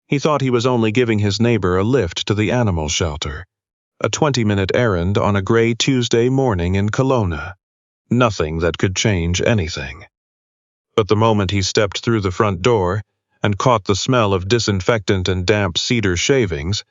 He thought he was only giving his neighbor a lift to the animal shelter. A 20-minute errand on a gray Tuesday morning in Kelowna. Nothing that could change anything. But the moment he stepped through the front door and caught the smell of disinfectant and damp cedar shavings,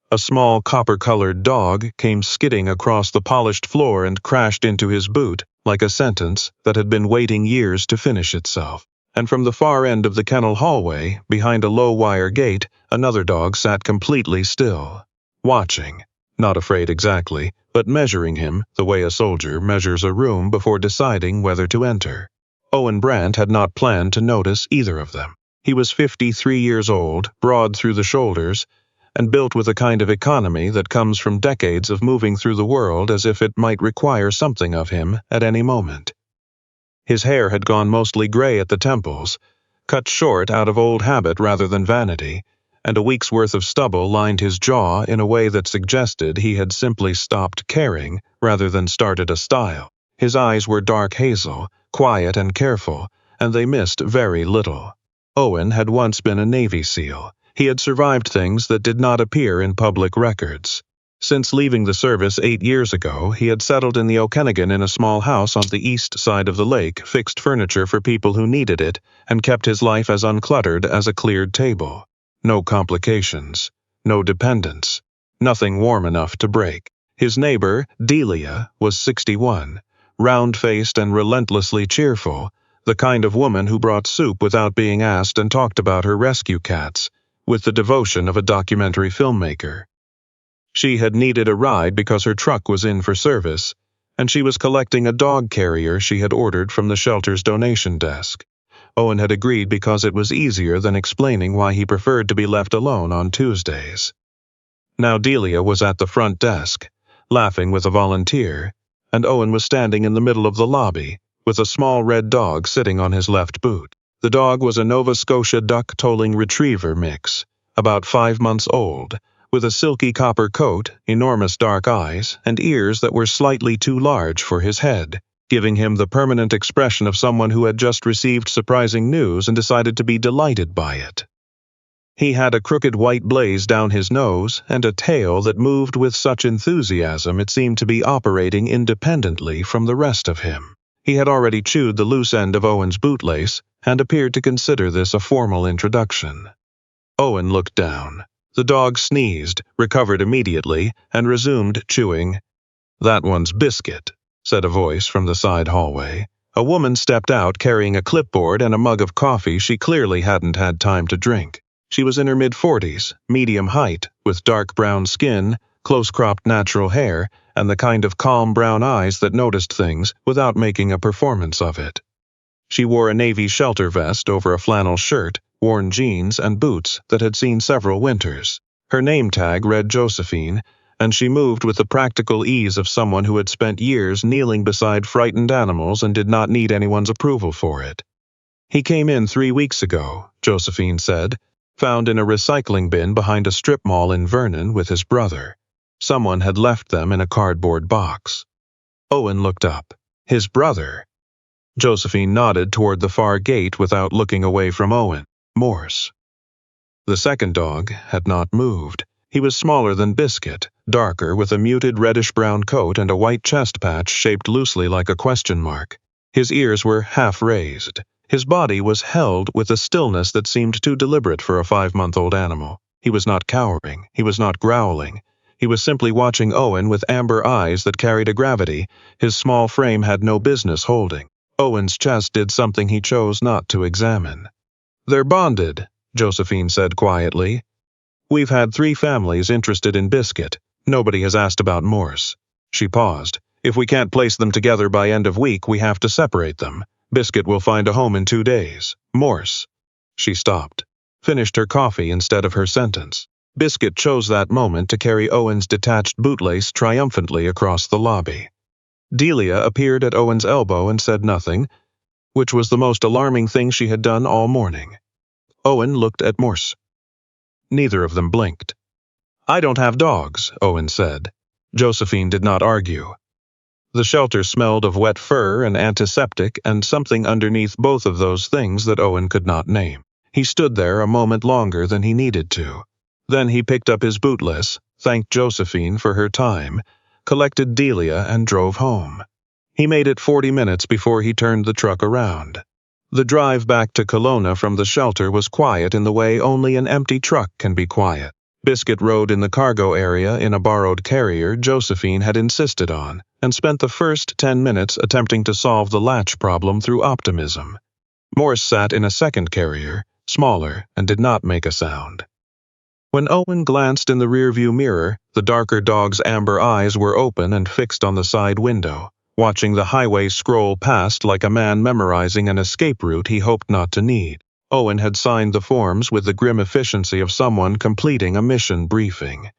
a small copper-colored dog came skidding across the polished floor and crashed into his boot like a sentence that had been waiting years to finish itself. And from the far end of the kennel hallway, behind a low-wire gate, another dog sat completely still, watching, not afraid exactly, but measuring him the way a soldier measures a room before deciding whether to enter. Owen Brant had not planned to notice either of them. He was 53 years old, broad through the shoulders, and built with a kind of economy that comes from decades of moving through the world as if it might require something of him at any moment. His hair had gone mostly gray at the temples, cut short out of old habit rather than vanity, and a week's worth of stubble lined his jaw in a way that suggested he had simply stopped caring rather than started a style. His eyes were dark hazel, quiet and careful, and they missed very little. Owen had once been a Navy SEAL. He had survived things that did not appear in public records. Since leaving the service 8 years ago, he had settled in the Okanagan in a small house on the east side of the lake, fixed furniture for people who needed it, and kept his life as uncluttered as a cleared table. No complications, no dependents, nothing warm enough to break. His neighbor, Delia, was 61, round-faced and relentlessly cheerful, the kind of woman who brought soup without being asked and talked about her rescue cats, with the devotion of a documentary filmmaker. She had needed a ride because her truck was in for service, and she was collecting a dog carrier she had ordered from the shelter's donation desk. Owen had agreed because it was easier than explaining why he preferred to be left alone on Tuesdays. Now Delia was at the front desk, laughing with a volunteer, and Owen was standing in the middle of the lobby, with a small red dog sitting on his left boot. The dog was a Nova Scotia duck-tolling retriever mix, about 5 months old, with a silky copper coat, enormous dark eyes, and ears that were slightly too large for his head, giving him the permanent expression of someone who had just received surprising news and decided to be delighted by it. He had a crooked white blaze down his nose and a tail that moved with such enthusiasm it seemed to be operating independently from the rest of him. He had already chewed the loose end of Owen's bootlace and appeared to consider this a formal introduction. Owen looked down. The dog sneezed, recovered immediately, and resumed chewing. "That one's Biscuit," said a voice from the side hallway. A woman stepped out carrying a clipboard and a mug of coffee she clearly hadn't had time to drink. She was in her mid-40s, medium height, with dark brown skin, close-cropped natural hair, and the kind of calm brown eyes that noticed things without making a performance of it. She wore a navy shelter vest over a flannel shirt, worn jeans, and boots that had seen several winters. Her name tag read Josephine, and she moved with the practical ease of someone who had spent years kneeling beside frightened animals and did not need anyone's approval for it. "He came in 3 weeks ago," Josephine said, "found in a recycling bin behind a strip mall in Vernon with his brother. Someone had left them in a cardboard box." Owen looked up. His brother? Josephine nodded toward the far gate without looking away from Owen. Morse. The second dog had not moved. He was smaller than Biscuit, darker, with a muted reddish-brown coat and a white chest patch shaped loosely like a question mark. His ears were half-raised. His body was held with a stillness that seemed too deliberate for a 5-month-old animal. He was not cowering. He was not growling. He was simply watching Owen with amber eyes that carried a gravity his small frame had no business holding. Owen's chest did something he chose not to examine. "They're bonded," Josephine said quietly. "We've had 3 families interested in Biscuit. Nobody has asked about Morse." She paused. "If we can't place them together by end of week, we have to separate them. Biscuit will find a home in 2 days. Morse." She stopped, finished her coffee instead of her sentence. Biscuit chose that moment to carry Owen's detached bootlace triumphantly across the lobby. Delia appeared at Owen's elbow and said nothing, which was the most alarming thing she had done all morning. Owen looked at Morse. Neither of them blinked. "I don't have dogs," Owen said. Josephine did not argue. The shelter smelled of wet fur and antiseptic and something underneath both of those things that Owen could not name. He stood there a moment longer than he needed to. Then he picked up his bootless, thanked Josephine for her time, collected Delia and drove home. He made it 40 minutes before he turned the truck around. The drive back to Kelowna from the shelter was quiet in the way only an empty truck can be quiet. Biscuit rode in the cargo area in a borrowed carrier Josephine had insisted on, and spent the first 10 minutes attempting to solve the latch problem through optimism. Morse sat in a second carrier, smaller, and did not make a sound. When Owen glanced in the rearview mirror, the darker dog's amber eyes were open and fixed on the side window, watching the highway scroll past like a man memorizing an escape route he hoped not to need. Owen had signed the forms with the grim efficiency of someone completing a mission briefing.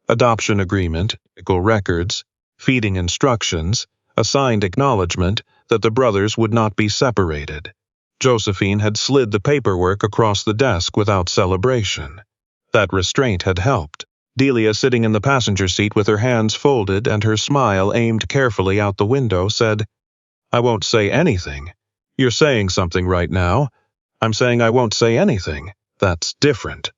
Adoption agreement, medical records, feeding instructions, a signed acknowledgement that the brothers would not be separated. Josephine had slid the paperwork across the desk without celebration. That restraint had helped. Delia, sitting in the passenger seat with her hands folded and her smile aimed carefully out the window, said, "I won't say anything." "You're saying something right now." "I'm saying I won't say anything. That's different."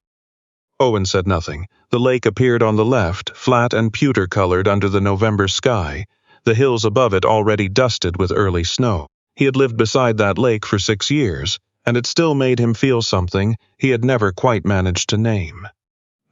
Owen said nothing. The lake appeared on the left, flat and pewter-colored under the November sky, the hills above it already dusted with early snow. He had lived beside that lake for 6 years, and it still made him feel something he had never quite managed to name.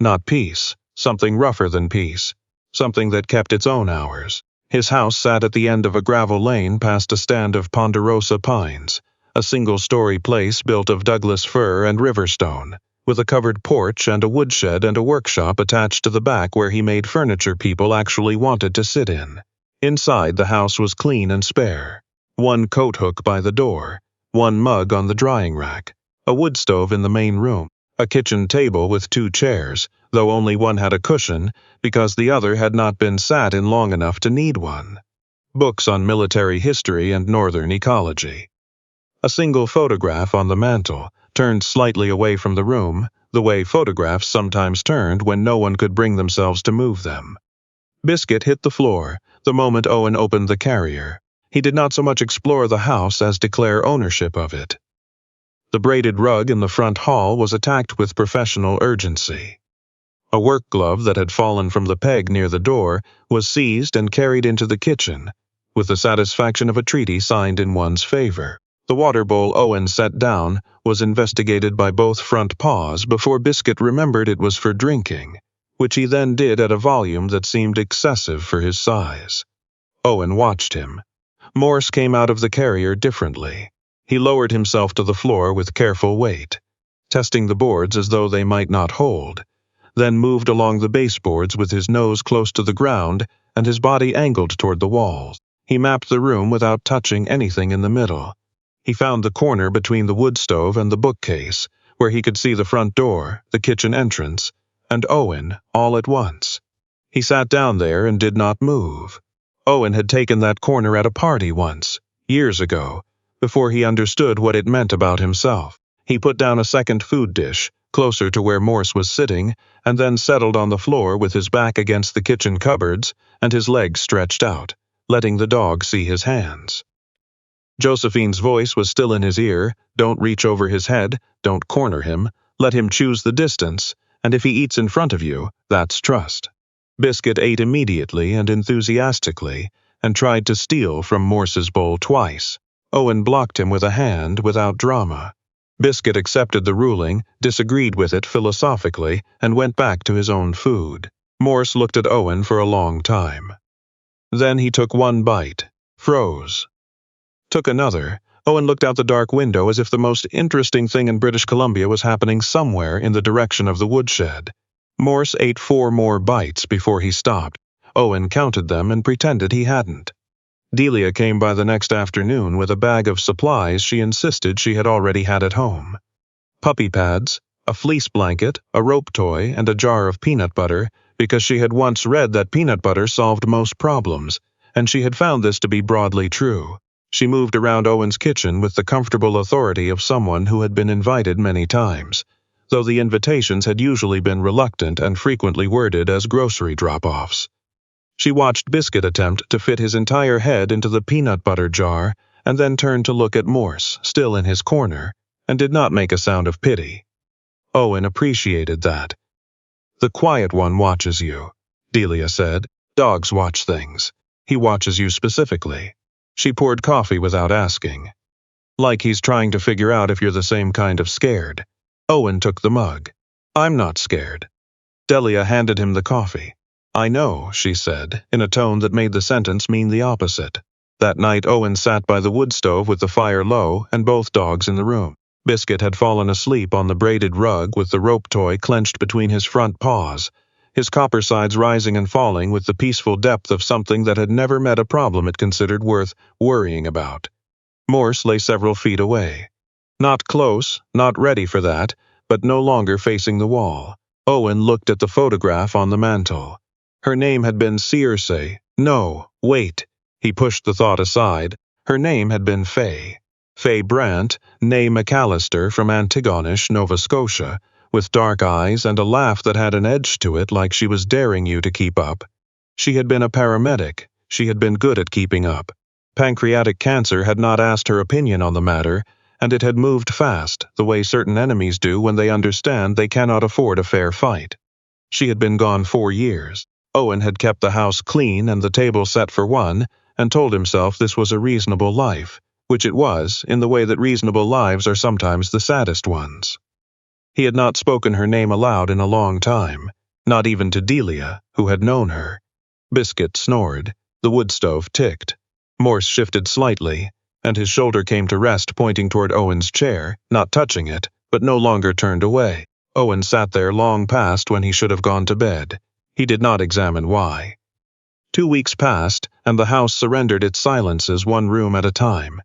Not peace, something rougher than peace, something that kept its own hours. His house sat at the end of a gravel lane past a stand of ponderosa pines, a single-story place built of Douglas fir and riverstone, with a covered porch and a woodshed and a workshop attached to the back where he made furniture people actually wanted to sit in. Inside, the house was clean and spare. One coat hook by the door, one mug on the drying rack, a wood stove in the main room, a kitchen table with 2 chairs, though only one had a cushion because the other had not been sat in long enough to need one. Books on military history and northern ecology. A single photograph on the mantel, turned slightly away from the room, the way photographs sometimes turned when no one could bring themselves to move them. Biscuit hit the floor the moment Owen opened the carrier. He did not so much explore the house as declare ownership of it. The braided rug in the front hall was attacked with professional urgency. A work glove that had fallen from the peg near the door was seized and carried into the kitchen, with the satisfaction of a treaty signed in one's favor. The water bowl Owen set down was investigated by both front paws before Biscuit remembered it was for drinking, which he then did at a volume that seemed excessive for his size. Owen watched him. Morse came out of the carrier differently. He lowered himself to the floor with careful weight, testing the boards as though they might not hold, then moved along the baseboards with his nose close to the ground and his body angled toward the walls. He mapped the room without touching anything in the middle. He found the corner between the wood stove and the bookcase, where he could see the front door, the kitchen entrance, and Owen all at once. He sat down there and did not move. Owen had taken that corner at a party once, years ago, before he understood what it meant about himself. He put down a second food dish, closer to where Morse was sitting, and then settled on the floor with his back against the kitchen cupboards and his legs stretched out, letting the dog see his hands. Josephine's voice was still in his ear. Don't reach over his head, don't corner him, let him choose the distance, and if he eats in front of you, that's trust. Biscuit ate immediately and enthusiastically, and tried to steal from Morse's bowl twice. Owen blocked him with a hand without drama. Biscuit accepted the ruling, disagreed with it philosophically, and went back to his own food. Morse looked at Owen for a long time. Then he took one bite, froze. Took another. Owen looked out the dark window as if the most interesting thing in British Columbia was happening somewhere in the direction of the woodshed. Morse ate 4 more bites before he stopped. Owen counted them and pretended he hadn't. Delia came by the next afternoon with a bag of supplies she insisted she had already had at home. Puppy pads, a fleece blanket, a rope toy, and a jar of peanut butter, because she had once read that peanut butter solved most problems, and she had found this to be broadly true. She moved around Owen's kitchen with the comfortable authority of someone who had been invited many times, though the invitations had usually been reluctant and frequently worded as grocery drop-offs. She watched Biscuit attempt to fit his entire head into the peanut butter jar and then turned to look at Morse, still in his corner, and did not make a sound of pity. Owen appreciated that. "The quiet one watches you," Delia said. "Dogs watch things. He watches you specifically." She poured coffee without asking. "Like he's trying to figure out if you're the same kind of scared." Owen took the mug. "I'm not scared." Delia handed him the coffee. "I know," she said, in a tone that made the sentence mean the opposite. That night Owen sat by the wood stove with the fire low and both dogs in the room. Biscuit had fallen asleep on the braided rug with the rope toy clenched between his front paws, his copper sides rising and falling with the peaceful depth of something that had never met a problem it considered worth worrying about. Morse lay several feet away. Not close, not ready for that, but no longer facing the wall. Owen looked at the photograph on the mantel. Her name had been Circe. No, wait. He pushed the thought aside. Her name had been Faye. Faye Brant, née McAllister from Antigonish, Nova Scotia, with dark eyes and a laugh that had an edge to it like she was daring you to keep up. She had been a paramedic. She had been good at keeping up. Pancreatic cancer had not asked her opinion on the matter, and it had moved fast, the way certain enemies do when they understand they cannot afford a fair fight. She had been gone 4 years. Owen had kept the house clean and the table set for one, and told himself this was a reasonable life, which it was, in the way that reasonable lives are sometimes the saddest ones. He had not spoken her name aloud in a long time, not even to Delia, who had known her. Biscuit snored. The wood stove ticked. Morse shifted slightly, and his shoulder came to rest pointing toward Owen's chair, not touching it, but no longer turned away. Owen sat there long past when he should have gone to bed. He did not examine why. 2 weeks passed, and the house surrendered its silences 1 room at a time.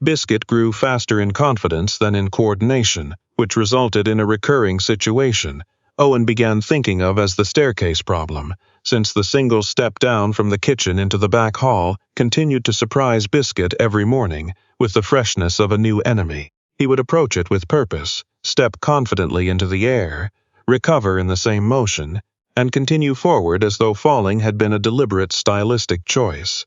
Biscuit grew faster in confidence than in coordination, which resulted in a recurring situation Owen began thinking of as the staircase problem, since the single step down from the kitchen into the back hall continued to surprise Biscuit every morning with the freshness of a new enemy. He would approach it with purpose, step confidently into the air, recover in the same motion, and continue forward as though falling had been a deliberate stylistic choice.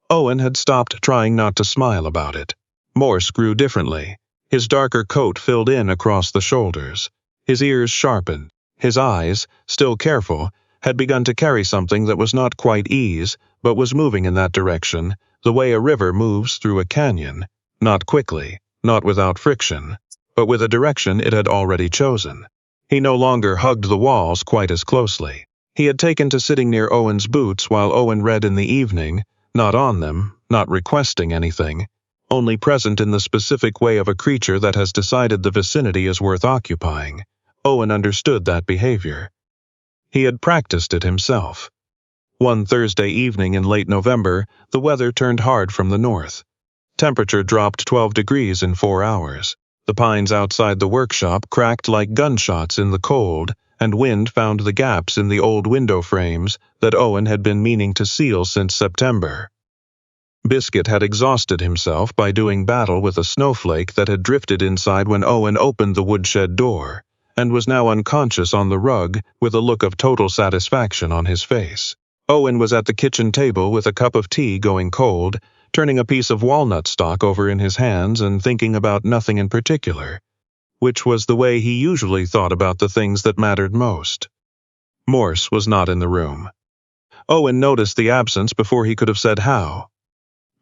Owen had stopped trying not to smile about it. Morse grew differently. His darker coat filled in across the shoulders. His ears sharpened. His eyes, still careful, had begun to carry something that was not quite ease, but was moving in that direction, the way a river moves through a canyon, not quickly, not without friction, but with a direction it had already chosen. He no longer hugged the walls quite as closely. He had taken to sitting near Owen's boots while Owen read in the evening, not on them, not requesting anything, only present in the specific way of a creature that has decided the vicinity is worth occupying. Owen understood that behavior. He had practiced it himself. One Thursday evening in late November, the weather turned hard from the north. Temperature dropped 12 degrees in 4 hours. The pines outside the workshop cracked like gunshots in the cold, and wind found the gaps in the old window frames that Owen had been meaning to seal since September. Biscuit had exhausted himself by doing battle with a snowflake that had drifted inside when Owen opened the woodshed door, and was now unconscious on the rug with a look of total satisfaction on his face. Owen was at the kitchen table with a cup of tea going cold, turning a piece of walnut stalk over in his hands and thinking about nothing in particular, which was the way he usually thought about the things that mattered most. Morse was not in the room. Owen noticed the absence before he could have said how.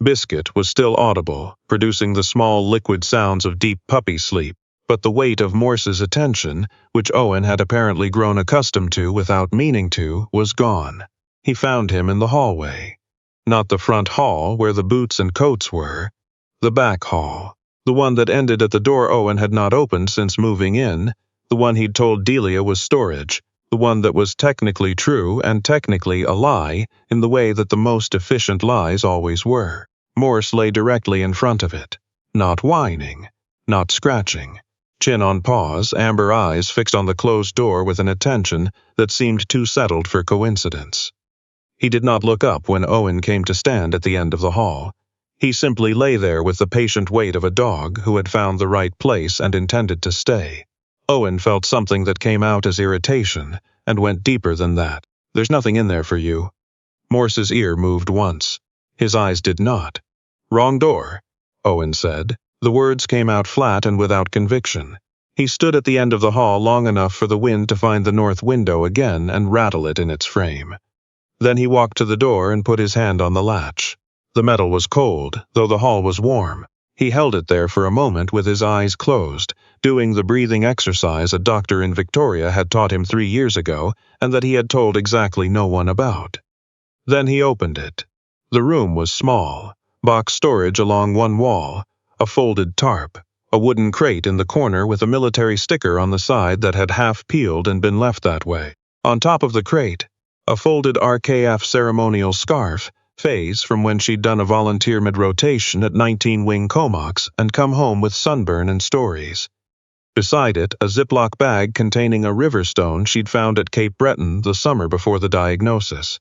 Biscuit was still audible, producing the small liquid sounds of deep puppy sleep, but the weight of Morse's attention, which Owen had apparently grown accustomed to without meaning to, was gone. He found him in the hallway. Not the front hall where the boots and coats were, the back hall, the one that ended at the door Owen had not opened since moving in, the one he'd told Delia was storage, the one that was technically true and technically a lie in the way that the most efficient lies always were. Morse lay directly in front of it, not whining, not scratching. Chin on paws, amber eyes fixed on the closed door with an attention that seemed too settled for coincidence. He did not look up when Owen came to stand at the end of the hall. He simply lay there with the patient weight of a dog who had found the right place and intended to stay. Owen felt something that came out as irritation and went deeper than that. "There's nothing in there for you." Morse's ear moved once. His eyes did not. "Wrong door," Owen said. The words came out flat and without conviction. He stood at the end of the hall long enough for the wind to find the north window again and rattle it in its frame. Then he walked to the door and put his hand on the latch. The metal was cold, though the hall was warm. He held it there for a moment with his eyes closed, doing the breathing exercise a doctor in Victoria had taught him 3 years ago and that he had told exactly no one about. Then he opened it. The room was small, box storage along one wall, a folded tarp, a wooden crate in the corner with a military sticker on the side that had half peeled and been left that way. On top of the crate, a folded RKF ceremonial scarf, phase from when she'd done a volunteer mid-rotation at 19 Wing Comox and come home with sunburn and stories. Beside it, a Ziploc bag containing a river stone she'd found at Cape Breton the summer before the diagnosis.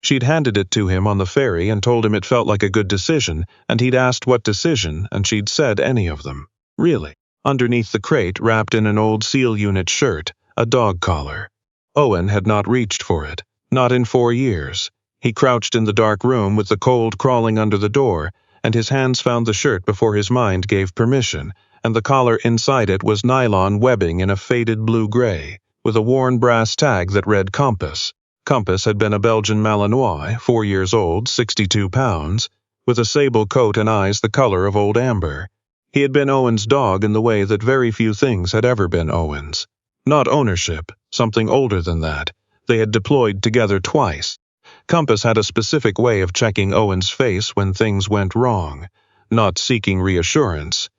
She'd handed it to him on the ferry and told him it felt like a good decision, and he'd asked what decision, and she'd said any of them. Really. Underneath the crate, wrapped in an old SEAL unit shirt, a dog collar. Owen had not reached for it, not in 4 years. He crouched in the dark room with the cold crawling under the door, and his hands found the shirt before his mind gave permission, and the collar inside it was nylon webbing in a faded blue-gray, with a worn brass tag that read Compass. Compass had been a Belgian Malinois, 4 years old, 62 pounds, with a sable coat and eyes the color of old amber. He had been Owen's dog in the way that very few things had ever been Owen's. Not ownership, something older than that. They had deployed together twice. Compass had a specific way of checking Owen's face when things went wrong, not seeking reassurance,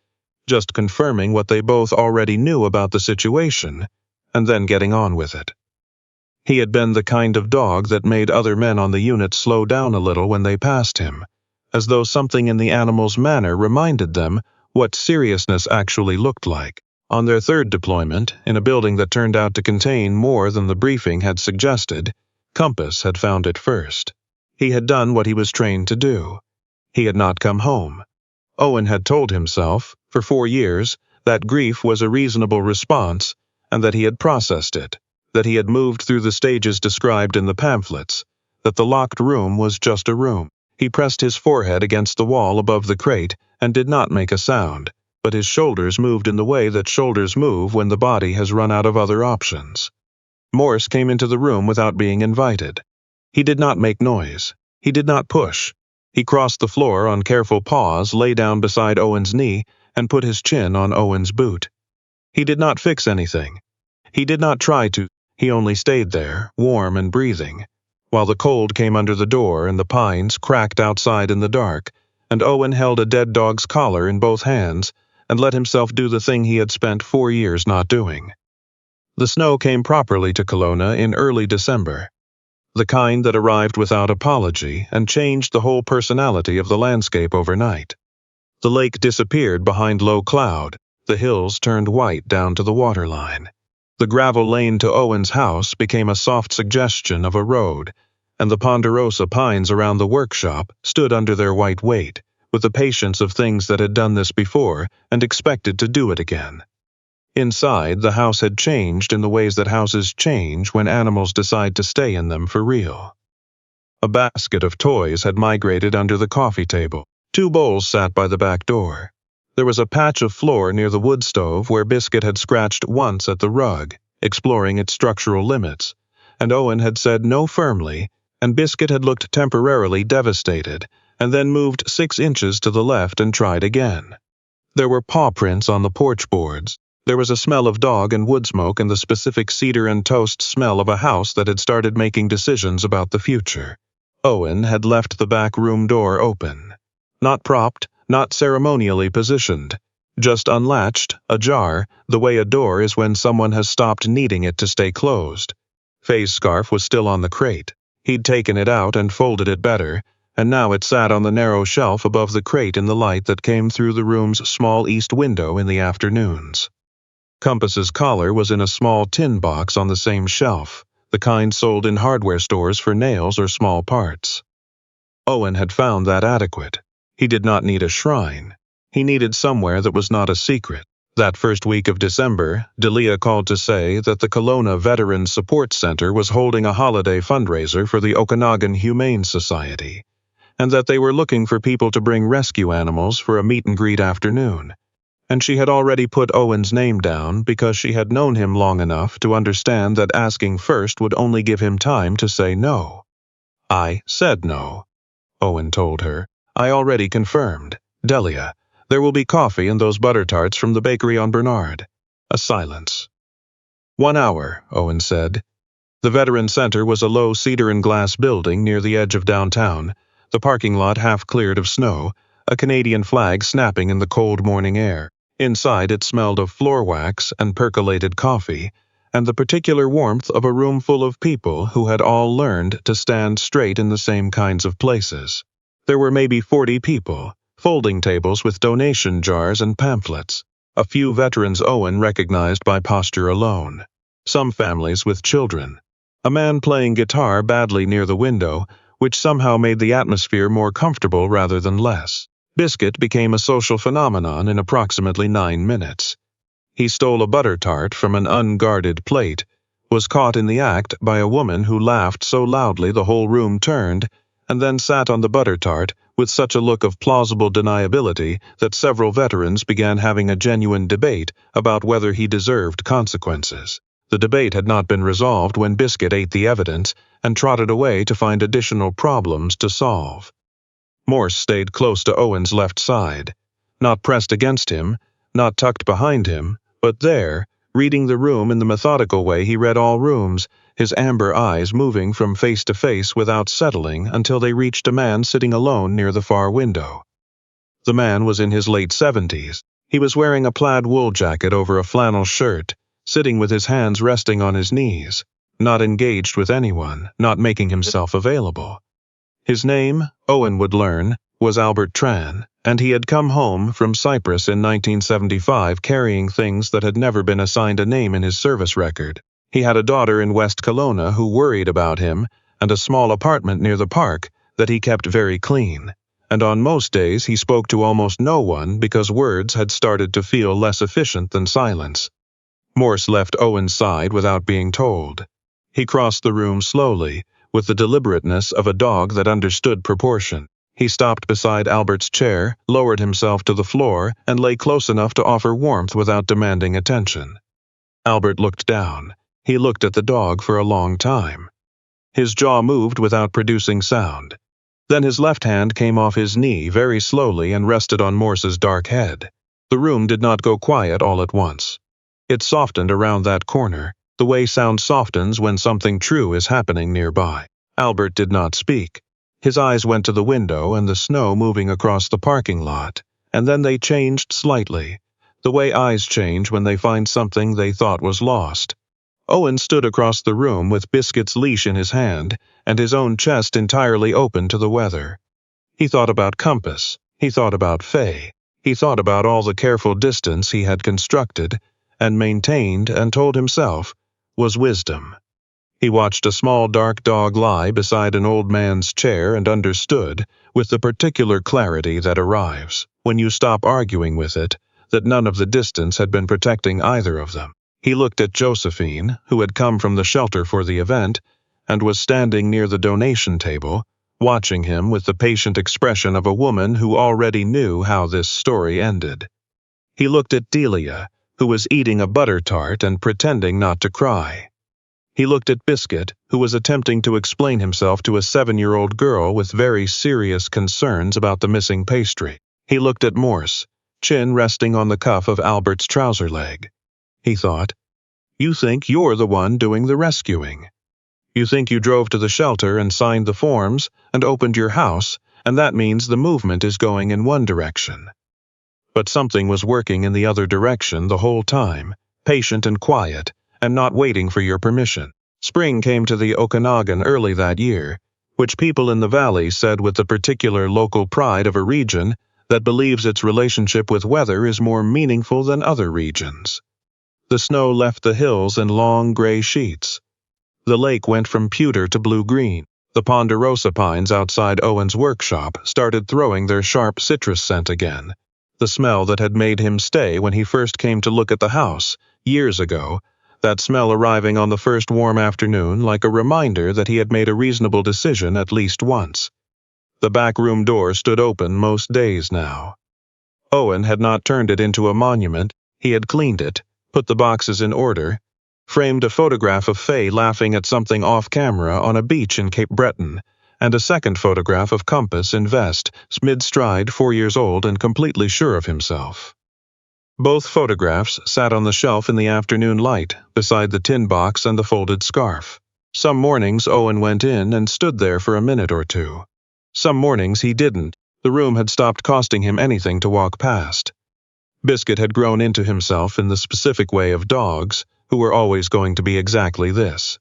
just confirming what they both already knew about the situation, and then getting on with it. He had been the kind of dog that made other men on the unit slow down a little when they passed him, as though something in the animal's manner reminded them what seriousness actually looked like. On their third deployment, in a building that turned out to contain more than the briefing had suggested, Compass had found it first. He had done what he was trained to do. He had not come home. Owen had told himself, for 4 years, that grief was a reasonable response, and that he had processed it, that he had moved through the stages described in the pamphlets, that the locked room was just a room. He pressed his forehead against the wall above the crate and did not make a sound, but his shoulders moved in the way that shoulders move when the body has run out of other options. Morse came into the room without being invited. He did not make noise. He did not push. He crossed the floor on careful paws, lay down beside Owen's knee, and put his chin on Owen's boot. He did not fix anything. He did not try to. He only stayed there, warm and breathing, while the cold came under the door and the pines cracked outside in the dark, and Owen held a dead dog's collar in both hands and let himself do the thing he had spent 4 years not doing. The snow came properly to Kelowna in early December, the kind that arrived without apology and changed the whole personality of the landscape overnight. The lake disappeared behind low cloud, the hills turned white down to the waterline. The gravel lane to Owen's house became a soft suggestion of a road, and the ponderosa pines around the workshop stood under their white weight, with the patience of things that had done this before and expected to do it again. Inside, the house had changed in the ways that houses change when animals decide to stay in them for real. A basket of toys had migrated under the coffee table. 2 bowls sat by the back door. There was a patch of floor near the wood stove where Biscuit had scratched once at the rug, exploring its structural limits, and Owen had said no firmly, and Biscuit had looked temporarily devastated, and then moved 6 inches to the left and tried again. There were paw prints on the porch boards. There was a smell of dog and wood smoke and the specific cedar and toast smell of a house that had started making decisions about the future. Owen had left the back room door open. Not propped, not ceremonially positioned. Just unlatched, ajar, the way a door is when someone has stopped needing it to stay closed. Faye's scarf was still on the crate. He'd taken it out and folded it better, and now it sat on the narrow shelf above the crate in the light that came through the room's small east window in the afternoons. Compass's collar was in a small tin box on the same shelf, the kind sold in hardware stores for nails or small parts. Owen had found that adequate. He did not need a shrine. He needed somewhere that was not a secret. That first week of December, Delia called to say that the Kelowna Veterans Support Center was holding a holiday fundraiser for the Okanagan Humane Society, and that they were looking for people to bring rescue animals for a meet-and-greet afternoon. and she had already put Owen's name down because she had known him long enough to understand that asking first would only give him time to say no. "I said no," Owen told her. "I already confirmed. Delia, there will be coffee and those butter tarts from the bakery on Bernard." A silence. "1 hour," Owen said. The Veteran Center was a low cedar and glass building near the edge of downtown, the parking lot half cleared of snow, a Canadian flag snapping in the cold morning air. Inside it smelled of floor wax and percolated coffee, and the particular warmth of a room full of people who had all learned to stand straight in the same kinds of places. There were maybe 40 people, folding tables with donation jars and pamphlets. A few veterans Owen recognized by posture alone. Some families with children. A man playing guitar badly near the window, which somehow made the atmosphere more comfortable rather than less. Biscuit became a social phenomenon in approximately 9 minutes. He stole a butter tart from an unguarded plate, was caught in the act by a woman who laughed so loudly the whole room turned, and then sat on the butter tart with such a look of plausible deniability that several veterans began having a genuine debate about whether he deserved consequences. The debate had not been resolved when Biscuit ate the evidence and trotted away to find additional problems to solve. Morse stayed close to Owen's left side, not pressed against him, not tucked behind him, but there, reading the room in the methodical way he read all rooms, his amber eyes moving from face to face without settling until they reached a man sitting alone near the far window. The man was in his late 70s. He was wearing a plaid wool jacket over a flannel shirt, sitting with his hands resting on his knees, not engaged with anyone, not making himself available. His name, Owen would learn, was Albert Tran, and he had come home from Cyprus in 1975 carrying things that had never been assigned a name in his service record. He had a daughter in West Kelowna who worried about him, and a small apartment near the park that he kept very clean. And on most days he spoke to almost no one because words had started to feel less efficient than silence. Morse left Owen's side without being told. He crossed the room slowly, with the deliberateness of a dog that understood proportion. He stopped beside Albert's chair, lowered himself to the floor, and lay close enough to offer warmth without demanding attention. Albert looked down. He looked at the dog for a long time. His jaw moved without producing sound. Then his left hand came off his knee very slowly and rested on Morse's dark head. The room did not go quiet all at once. It softened around that corner, the way sound softens when something true is happening nearby. Albert did not speak. His eyes went to the window and the snow moving across the parking lot, and then they changed slightly, the way eyes change when they find something they thought was lost. Owen stood across the room with Biscuit's leash in his hand and his own chest entirely open to the weather. He thought about compass. He thought about Faye. He thought about all the careful distance he had constructed and maintained and told himself was wisdom. He watched a small dark dog lie beside an old man's chair and understood, with the particular clarity that arrives when you stop arguing with it, that none of the distance had been protecting either of them. He looked at Josephine, who had come from the shelter for the event, and was standing near the donation table, watching him with the patient expression of a woman who already knew how this story ended. He looked at Delia, who was eating a butter tart and pretending not to cry. He looked at Biscuit, who was attempting to explain himself to a 7-year-old girl with very serious concerns about the missing pastry. He looked at Morse, chin resting on the cuff of Albert's trouser leg. He thought, "You think you're the one doing the rescuing. You think you drove to the shelter and signed the forms and opened your house, and that means the movement is going in one direction. But something was working in the other direction the whole time, patient and quiet, and not waiting for your permission." Spring came to the Okanagan early that year, which people in the valley said with the particular local pride of a region that believes its relationship with weather is more meaningful than other regions. The snow left the hills in long gray sheets. The lake went from pewter to blue-green. The ponderosa pines outside Owen's workshop started throwing their sharp citrus scent again. The smell that had made him stay when he first came to look at the house, years ago, that smell arriving on the first warm afternoon like a reminder that he had made a reasonable decision at least once. The back room door stood open most days now. Owen had not turned it into a monument. He had cleaned it, put the boxes in order, framed a photograph of Faye laughing at something off-camera on a beach in Cape Breton, and a second photograph of Compass in vest, mid-stride, 4 years old and completely sure of himself. Both photographs sat on the shelf in the afternoon light, beside the tin box and the folded scarf. Some mornings Owen went in and stood there for a minute or two. Some mornings he didn't. The room had stopped costing him anything to walk past. Biscuit had grown into himself in the specific way of dogs, who were always going to be exactly this.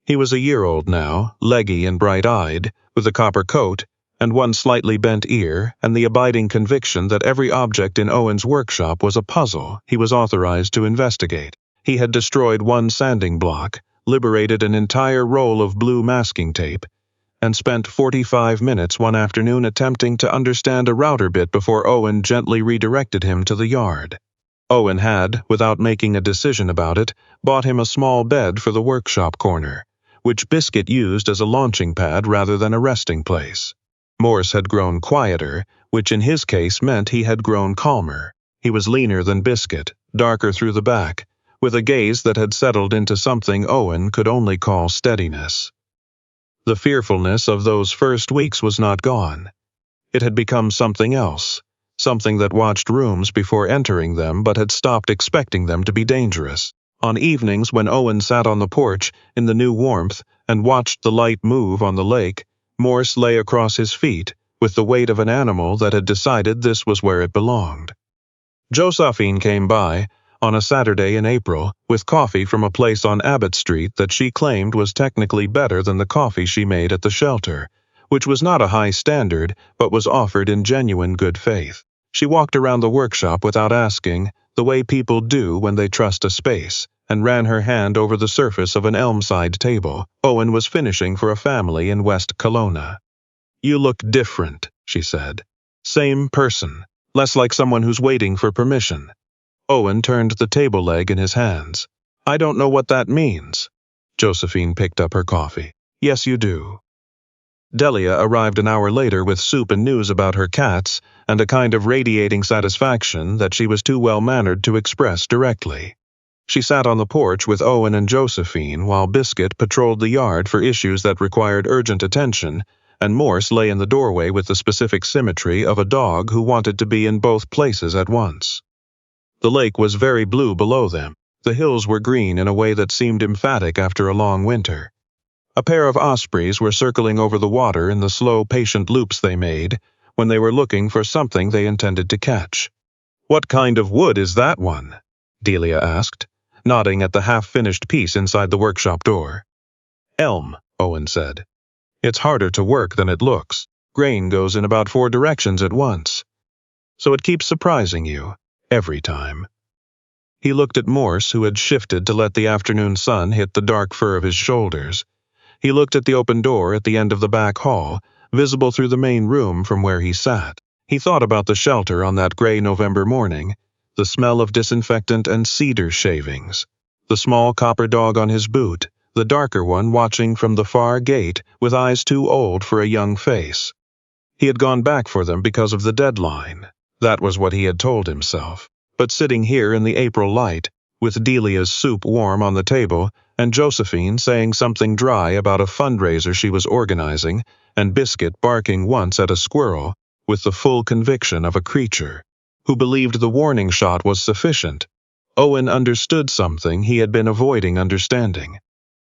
He was a year old now, leggy and bright-eyed, with a copper coat and one slightly bent ear, and the abiding conviction that every object in Owen's workshop was a puzzle he was authorized to investigate. He had destroyed one sanding block, liberated an entire roll of blue masking tape, and spent 45 minutes one afternoon attempting to understand a router bit before Owen gently redirected him to the yard. Owen had, without making a decision about it, bought him a small bed for the workshop corner, which Biscuit used as a launching pad rather than a resting place. Morse had grown quieter, which in his case meant he had grown calmer. He was leaner than Biscuit, darker through the back, with a gaze that had settled into something Owen could only call steadiness. The fearfulness of those first weeks was not gone. It had become something else, something that watched rooms before entering them but had stopped expecting them to be dangerous. On evenings when Owen sat on the porch in the new warmth and watched the light move on the lake, Morse lay across his feet with the weight of an animal that had decided this was where it belonged. Josephine came by, on a Saturday in April, with coffee from a place on Abbott Street that she claimed was technically better than the coffee she made at the shelter, which was not a high standard but was offered in genuine good faith. She walked around the workshop without asking, the way people do when they trust a space, and ran her hand over the surface of an elm-side table Owen was finishing for a family in West Kelowna. "You look different," she said. "Same person, less like someone who's waiting for permission." Owen turned the table leg in his hands. "I don't know what that means." Josephine picked up her coffee. "Yes, you do." Delia arrived an hour later with soup and news about her cats and a kind of radiating satisfaction that she was too well-mannered to express directly. She sat on the porch with Owen and Josephine while Biscuit patrolled the yard for issues that required urgent attention, and Morse lay in the doorway with the specific symmetry of a dog who wanted to be in both places at once. The lake was very blue below them. The hills were green in a way that seemed emphatic after a long winter. A pair of ospreys were circling over the water in the slow, patient loops they made when they were looking for something they intended to catch. "What kind of wood is that one?" Delia asked, nodding at the half-finished piece inside the workshop door. "Elm," Owen said. "It's harder to work than it looks. Grain goes in about 4 directions at once. So it keeps surprising you, every time." He looked at Morse, who had shifted to let the afternoon sun hit the dark fur of his shoulders. He looked at the open door at the end of the back hall, visible through the main room from where he sat. He thought about the shelter on that gray November morning, the smell of disinfectant and cedar shavings, the small copper dog on his boot, the darker one watching from the far gate with eyes too old for a young face. He had gone back for them because of the deadline. That was what he had told himself. But sitting here in the April light, with Delia's soup warm on the table, and Josephine saying something dry about a fundraiser she was organizing, and Biscuit barking once at a squirrel, with the full conviction of a creature who believed the warning shot was sufficient, Owen understood something he had been avoiding understanding.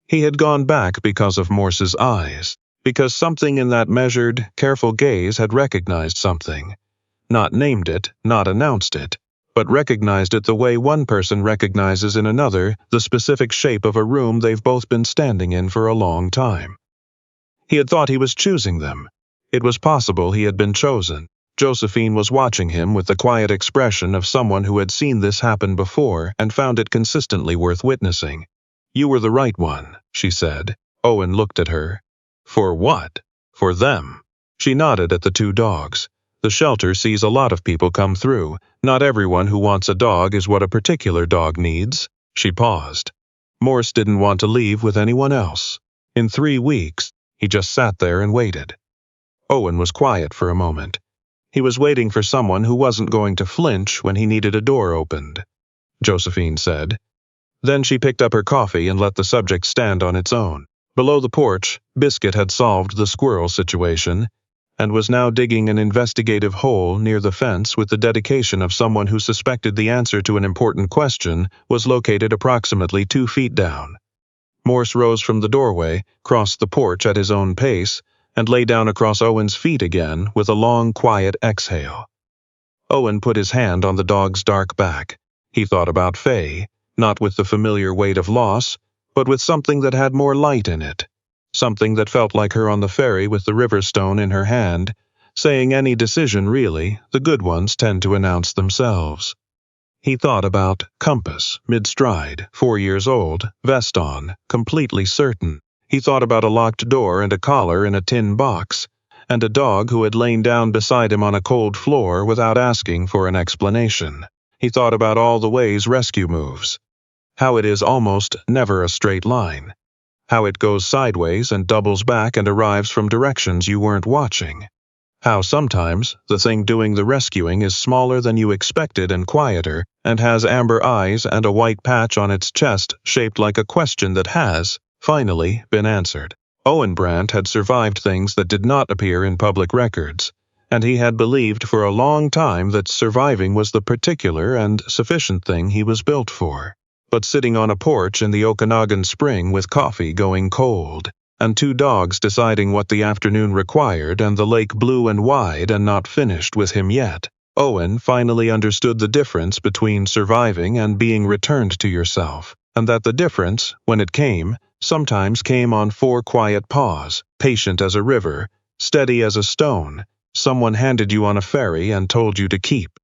He had gone back because of Morse's eyes, because something in that measured, careful gaze had recognized something. Not named it, not announced it, but recognized it the way one person recognizes in another the specific shape of a room they've both been standing in for a long time. He had thought he was choosing them. It was possible he had been chosen. Josephine was watching him with the quiet expression of someone who had seen this happen before and found it consistently worth witnessing. "You were the right one," she said. Owen looked at her. "For what?" "For them." She nodded at the 2 dogs. "The shelter sees a lot of people come through. Not everyone who wants a dog is what a particular dog needs." She paused. Morse didn't want to leave with anyone else. In 3 weeks, he just sat there and waited. Owen was quiet for a moment. He was waiting for someone who wasn't going to flinch when he needed a door opened, Josephine said. Then she picked up her coffee and let the subject stand on its own. Below the porch, Biscuit had solved the squirrel situation and was now digging an investigative hole near the fence with the dedication of someone who suspected the answer to an important question was located approximately 2 feet down. Morse rose from the doorway, crossed the porch at his own pace, and lay down across Owen's feet again with a long, quiet exhale. Owen put his hand on the dog's dark back. He thought about Faye, not with the familiar weight of loss, but with something that had more light in it. Something that felt like her on the ferry with the river stone in her hand, saying any decision really, the good ones tend to announce themselves. He thought about Compass, mid-stride, 4 years old, vest on, completely certain. He thought about a locked door and a collar in a tin box, and a dog who had lain down beside him on a cold floor without asking for an explanation. He thought about all the ways rescue moves. How it is almost never a straight line. How it goes sideways and doubles back and arrives from directions you weren't watching. How sometimes the thing doing the rescuing is smaller than you expected and quieter, and has amber eyes and a white patch on its chest shaped like a question that has, finally, been answered. Owen Brant had survived things that did not appear in public records, and he had believed for a long time that surviving was the particular and sufficient thing he was built for. But sitting on a porch in the Okanagan spring with coffee going cold, and 2 dogs deciding what the afternoon required and the lake blue and wide and not finished with him yet, Owen finally understood the difference between surviving and being returned to yourself, and that the difference, when it came, sometimes came on 4 quiet paws, patient as a river, steady as a stone, someone handed you on a ferry and told you to keep.